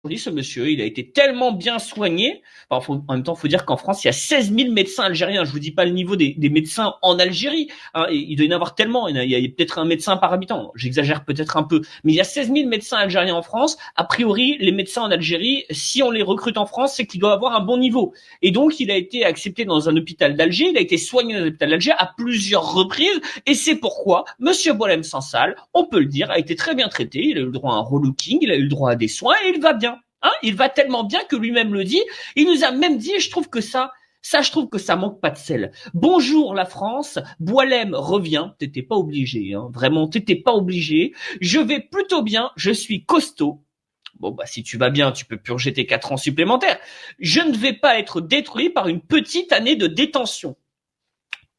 aujourd'hui, ce monsieur, il a été tellement bien soigné. Enfin, en même temps, faut dire qu'en France, il y a 16 000 médecins algériens. Je vous dis pas le niveau des médecins en Algérie. Hein, il doit y en avoir tellement. Il y a peut-être un médecin par habitant. J'exagère peut-être un peu. Mais il y a 16 000 médecins algériens en France. A priori, les médecins en Algérie, si on les recrute en France, c'est qu'ils doivent avoir un bon niveau. Et donc, il a été accepté dans un hôpital d'Alger. Il a été soigné dans un hôpital d'Alger à plusieurs reprises. Et c'est pourquoi Monsieur Boualem Sansal, on peut le dire, a été très bien traité. Il a eu le droit à un relooking. Il a eu le droit à des soins et il va bien. Hein, il va tellement bien que lui-même le dit. Il nous a même dit, et je trouve que je trouve que ça manque pas de sel. Bonjour la France, Boualem revient. T'étais pas obligé, hein. Vraiment, t'étais pas obligé. Je vais plutôt bien, je suis costaud. Bon, bah, si tu vas bien, tu peux purger tes 4 ans supplémentaires. Je ne vais pas être détruit par une petite année de détention.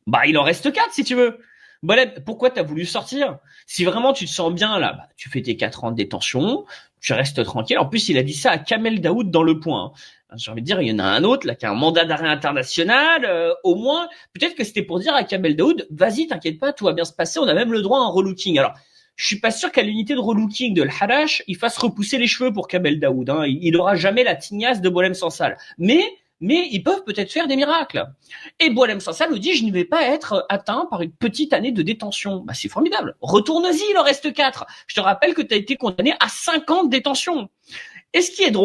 Bah, il en reste 4 si tu veux. Boualem, pourquoi t'as voulu sortir? Si vraiment tu te sens bien là, bah, tu fais tes 4 ans de détention, tu restes tranquille. En plus, il a dit ça à Kamel Daoud dans Le Point. Hein. J'ai envie de dire, il y en a un autre là qui a un mandat d'arrêt international. Au moins, peut-être que c'était pour dire à Kamel Daoud, vas-y, t'inquiète pas, tout va bien se passer. On a même le droit à un relooking. Alors, je suis pas sûr qu'à l'unité de relooking de l'Harash, il fasse repousser les cheveux pour Kamel Daoud. Hein. Il aura jamais la tignasse de Boualem Sansal. Mais ils peuvent peut-être faire des miracles. Et Boualem Sansal nous dit, je ne vais pas être atteint par une petite année de détention. Bah, c'est formidable. Retourne-y, il en reste 4. Je te rappelle que tu as été condamné à 5 ans de détention. Et ce qui est drôle,